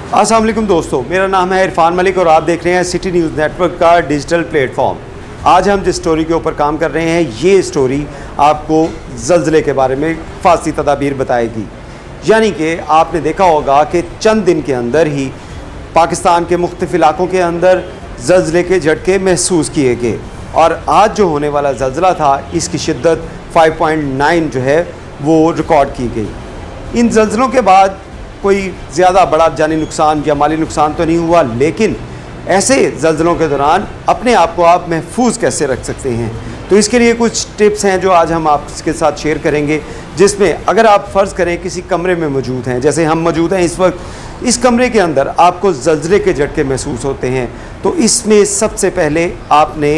अस्सलाम वालेकुम दोस्तों, मेरा नाम है इरफान मलिक और आप देख रहे हैं सिटी न्यूज़ नेटवर्क का डिजिटल प्लेटफॉर्म। आज हम जिस स्टोरी के ऊपर काम कर रहे हैं, ये स्टोरी आपको ज़लज़ले के बारे में फासी तदाबीर बताएगी। यानी कि आपने देखा होगा कि चंद दिन के अंदर ही पाकिस्तान के मुख्तलिफ़ इलाकों के अंदर ज़लज़ले के झटके महसूस किए गए और आज जो होने वाला ज़लज़ला था, इसकी शिद्दत 5.9 जो है वो रिकॉर्ड की गई। इन ज़लज़लों के बाद कोई ज़्यादा बड़ा जानी नुकसान या माली नुकसान तो नहीं हुआ, लेकिन ऐसे ज़लज़लों के दौरान अपने आप को आप महफूज कैसे रख सकते हैं, तो इसके लिए कुछ टिप्स हैं जो आज हम आपके साथ शेयर करेंगे। जिसमें अगर आप फ़र्ज़ करें किसी कमरे में मौजूद हैं, जैसे हम मौजूद हैं इस वक्त, इस कमरे के अंदर आपको ज़लज़ले के झटके महसूस होते हैं, तो इसमें सबसे पहले आपने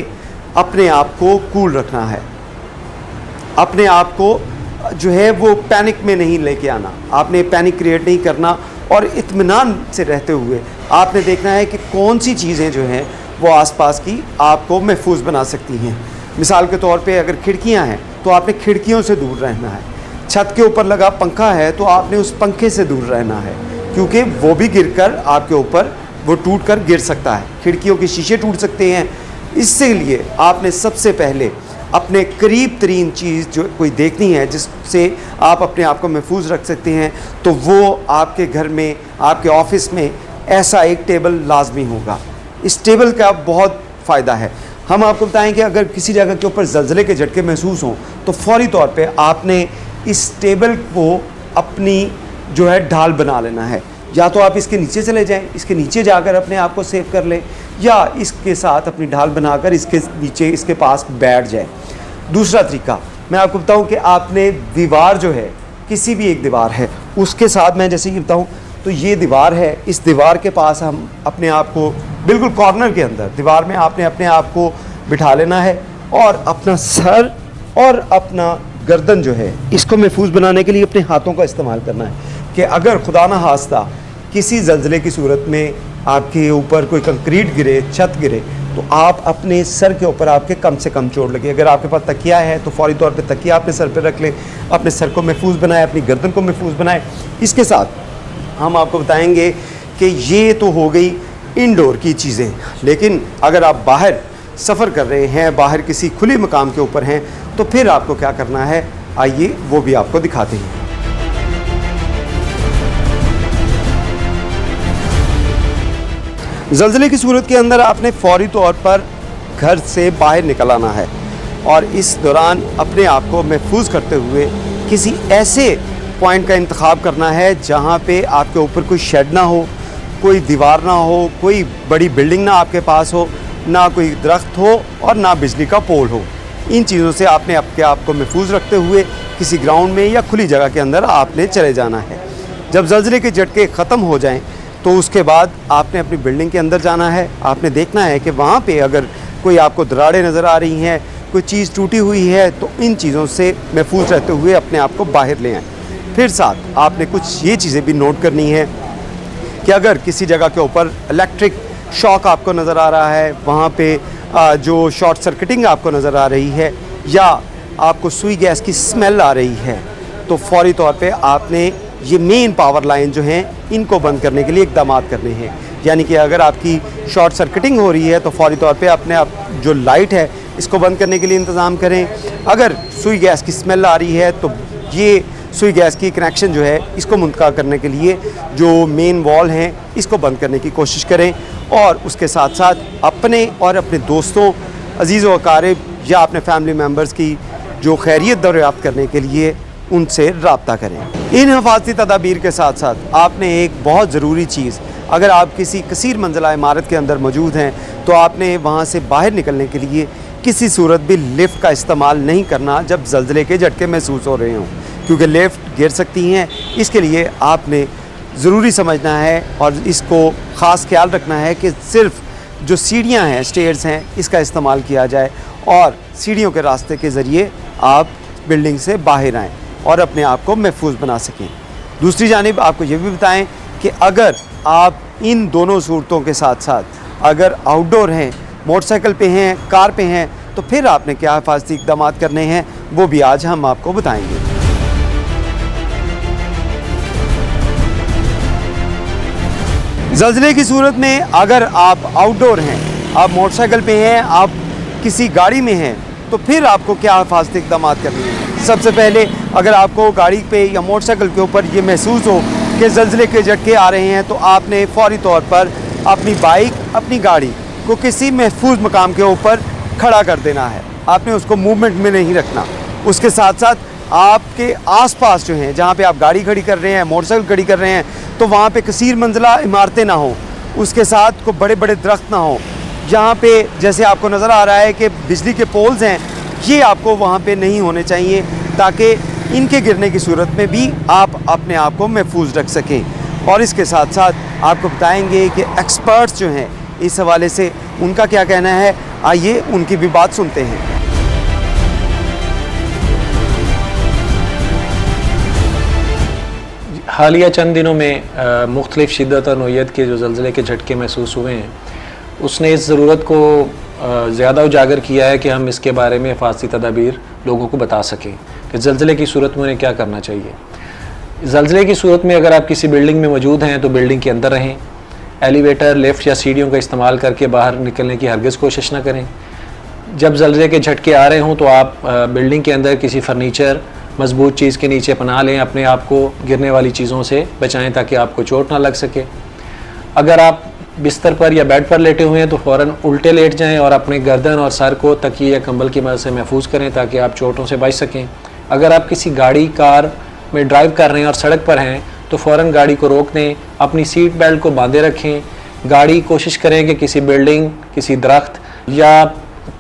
अपने आप को कूल रखना है। अपने आप को जो है वो पैनिक में नहीं लेके आना, आपने पैनिक क्रिएट नहीं करना और इत्मीनान से रहते हुए आपने देखना है कि कौन सी चीज़ें जो हैं वो आसपास की आपको महफूज बना सकती हैं। मिसाल के तौर पे अगर खिड़कियां हैं तो आपने खिड़कियों से दूर रहना है। छत के ऊपर लगा पंखा है तो आपने उस पंखे से दूर रहना है, क्योंकि वो भी गिरकर आपके ऊपर वो टूट कर गिर सकता है। खिड़कियों के शीशे टूट सकते हैं। इससे लिए आपने सबसे पहले अपने करीब तरीन चीज़ जो कोई देखनी है जिससे आप अपने आप को महफूज रख सकते हैं, तो वो आपके घर में, आपके ऑफिस में ऐसा एक टेबल लाजमी होगा। इस टेबल का बहुत फ़ायदा है। हम आपको बताएं कि अगर किसी जगह के ऊपर ज़लज़ले के झटके महसूस हों तो फ़ौरी तौर पे आपने इस टेबल को अपनी जो है ढाल बना लेना है। या तो आप इसके नीचे चले जाएं, इसके नीचे जाकर अपने आप को सेव कर लें, या इसके साथ अपनी ढाल बनाकर इसके नीचे इसके पास बैठ जाएं। दूसरा तरीका मैं आपको बताऊं कि आपने दीवार जो है, किसी भी एक दीवार है उसके साथ, मैं जैसे कि बताऊं तो ये दीवार है, इस दीवार के पास हम अपने आप को बिल्कुल कॉर्नर के अंदर दीवार में आपने अपने आप को बिठा लेना है और अपना सर और अपना गर्दन जो है इसको महफूज बनाने के लिए अपने हाथों का इस्तेमाल करना है कि अगर खुदा न खास्ता किसी ज़लज़ले की सूरत में आपके ऊपर कोई कंक्रीट गिरे, छत गिरे, तो आप अपने सर के ऊपर आपके कम से कम चोट लगे। अगर आपके पास तकिया है तो फौरी तौर पे तकिया अपने सर पे रख लें, अपने सर को महफूज बनाएं, अपनी गर्दन को महफूज बनाएं। इसके साथ हम आपको बताएंगे कि ये तो हो गई इंडोर की चीज़ें, लेकिन अगर आप बाहर सफ़र कर रहे हैं, बाहर किसी खुले मकाम के ऊपर हैं, तो फिर आपको क्या करना है, आइए वो भी आपको दिखाते हैं। ज़लज़ले की सूरत के अंदर आपने फ़ौरी तौर पर घर से बाहर निकल आना है और इस दौरान अपने आप को महफूज करते हुए किसी ऐसे पॉइंट का इंतखाब करना है जहाँ पे आपके ऊपर कोई शेड ना हो, कोई दीवार ना हो, कोई बड़ी बिल्डिंग ना आपके पास हो, ना कोई दरख्त हो और ना बिजली का पोल हो। इन चीज़ों से आपने अपने आप को महफूज रखते हुए किसी ग्राउंड में या खुली जगह के अंदर आपने चले जाना है। जब ज़लज़ले के झटके ख़त्म हो जाएं तो उसके बाद आपने अपनी बिल्डिंग के अंदर जाना है। आपने देखना है कि वहाँ पे अगर कोई आपको दरारें नज़र आ रही हैं, कोई चीज़ टूटी हुई है, तो इन चीज़ों से महफूज रहते हुए अपने आप को बाहर ले आएँ। फिर साथ आपने कुछ ये चीज़ें भी नोट करनी है कि अगर किसी जगह के ऊपर इलेक्ट्रिक शॉक आपको नज़र आ रहा है, वहाँ पे जो शॉर्ट सर्किटिंग आपको नज़र आ रही है, या आपको सुई गैस की स्मेल आ रही है, तो फौरी तौर पे आपने ये मेन पावर लाइन जो हैं इनको बंद करने के लिए इक़दाम करने हैं। यानी कि अगर आपकी शॉर्ट सर्किटिंग हो रही है तो फौरी तौर पे अपने आप जो लाइट है इसको बंद करने के लिए इंतज़ाम करें। अगर सुई गैस की स्मेल आ रही है तो ये सुई गैस की कनेक्शन जो है इसको मुंतका करने के लिए जो मेन वॉल हैं इसको बंद करने की कोशिश करें, और उसके साथ साथ अपने और अपने दोस्तों, अजीज़ व अकारिब या अपने फैमिली मेम्बर्स की जो खैरियत दरियाफ़्त करने के लिए उनसे रब्ता करें। इन हिफाजती तदाबीर के साथ साथ आपने एक बहुत ज़रूरी चीज़, अगर आप किसी कसीर मंजिला इमारत के अंदर मौजूद हैं तो आपने वहाँ से बाहर निकलने के लिए किसी सूरत भी लिफ्ट का इस्तेमाल नहीं करना जब ज़लज़ले के झटके महसूस हो रहे हों, क्योंकि लिफ्ट गिर सकती हैं। इसके लिए आपने ज़रूरी समझना है और इसको ख़ास ख्याल रखना है कि सिर्फ़ जो सीढ़ियाँ हैं, स्टेयर्स हैं, इसका इस्तेमाल किया जाए और सीढ़ियों के रास्ते के ज़रिए आप बिल्डिंग से बाहर आएँ और अपने आप को महफूज बना सकें। दूसरी जानिब आपको ये भी बताएं कि अगर आप इन दोनों सूरतों के साथ साथ अगर आउटडोर हैं, मोटरसाइकिल पे हैं, कार पे हैं, तो फिर आपने क्या हिफाजती इक़दाम करने हैं वो भी आज हम आपको बताएंगे। ज़ल्ज़ले की सूरत में अगर आप आउटडोर हैं, आप मोटरसाइकिल पे हैं, आप किसी गाड़ी में हैं, तो फिर आपको क्या हिफाजती इक़दाम करनी है। सबसे पहले अगर आपको गाड़ी पे या मोटरसाइकिल के ऊपर ये महसूस हो कि ज़ल्ज़ले के झटके आ रहे हैं, तो आपने फ़ौरी तौर पर अपनी बाइक, अपनी गाड़ी को किसी महफूज मकाम के ऊपर खड़ा कर देना है। आपने उसको मूवमेंट में नहीं रखना। उसके साथ साथ आपके आसपास जो हैं, जहाँ पे आप गाड़ी खड़ी कर रहे हैं, मोटरसाइकिल खड़ी कर रहे हैं, तो वहाँ पे कसीर मंजिला इमारतें ना हों, उसके साथ को बड़े बड़े दरख्त ना हों। जहाँ पे जैसे आपको नज़र आ रहा है कि बिजली के पोल्स हैं, ये आपको वहाँ पे नहीं होने चाहिए, ताकि इनके गिरने की सूरत में भी आप अपने आप को महफूज रख सकें। और इसके साथ साथ आपको बताएंगे कि एक्सपर्ट्स जो हैं इस हवाले से उनका क्या कहना है। आइए उनकी भी बात सुनते हैं। हालिया चंद दिनों में मुख्तलिफ़ शिद्दत और नोयत के जो ज़ल्ज़ले के झटके महसूस हुए हैं, उसने इस ज़रूरत को ज़्यादा उजागर किया है कि हम इसके बारे में हिफाजती तदाबीर लोगों को बता सकें कि ज़ल्ज़ले की सूरत में उन्हें क्या करना चाहिए। ज़ल्ज़ले की सूरत में अगर आप किसी बिल्डिंग में मौजूद हैं तो बिल्डिंग के अंदर रहें। एलिवेटर, लिफ्ट या सीढ़ियों का इस्तेमाल करके बाहर निकलने की हरगिज़ कोशिश ना करें। जब ज़ल्ज़ले के झटके आ रहे हों तो आप बिल्डिंग के अंदर किसी फर्नीचर, मजबूत चीज़ के नीचे पनाह लें, अपने आप को गिरने वाली चीज़ों से बचाएं ताकि आपको चोट ना लग सके। अगर आप बिस्तर पर या बेड पर लेटे हुए हैं तो फ़ौरन उल्टे लेट जाएं और अपने गर्दन और सर को तकिए या कंबल की मदद से महफूज करें ताकि आप चोटों से बच सकें। अगर आप किसी गाड़ी, कार में ड्राइव कर रहे हैं और सड़क पर हैं तो फ़ौरन गाड़ी को रोक दें, अपनी सीट बेल्ट को बांधे रखें। गाड़ी कोशिश करें कि किसी बिल्डिंग, किसी दरख्त या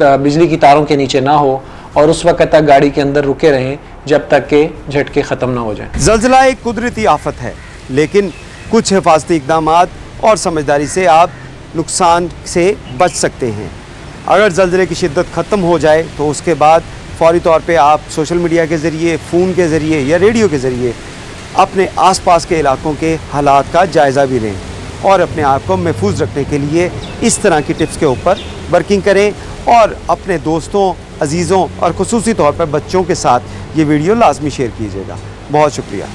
बिजली की तारों के नीचे ना हो और उस वक्त तक गाड़ी के अंदर रुके रहें जब तक के झटके ख़त्म ना हो जाएं। ज़ल्ज़ला एक कुदरती आफत है, लेकिन कुछ हिफाजती इक़दाम और समझदारी से आप नुकसान से बच सकते हैं। अगर ज़ल्ज़ले की शिद्दत ख़त्म हो जाए तो उसके बाद फ़ौरी तौर पे आप सोशल मीडिया के ज़रिए, फ़ोन के ज़रिए या रेडियो के ज़रिए अपने आसपास के इलाकों के हालात का जायज़ा भी लें और अपने आप को महफूज रखने के लिए इस तरह की टिप्स के ऊपर वर्किंग करें और अपने दोस्तों, अजीज़ों और ख़ुसूसी तौर पर बच्चों के साथ ये वीडियो लाजमी शेयर कीजिएगा। बहुत शुक्रिया।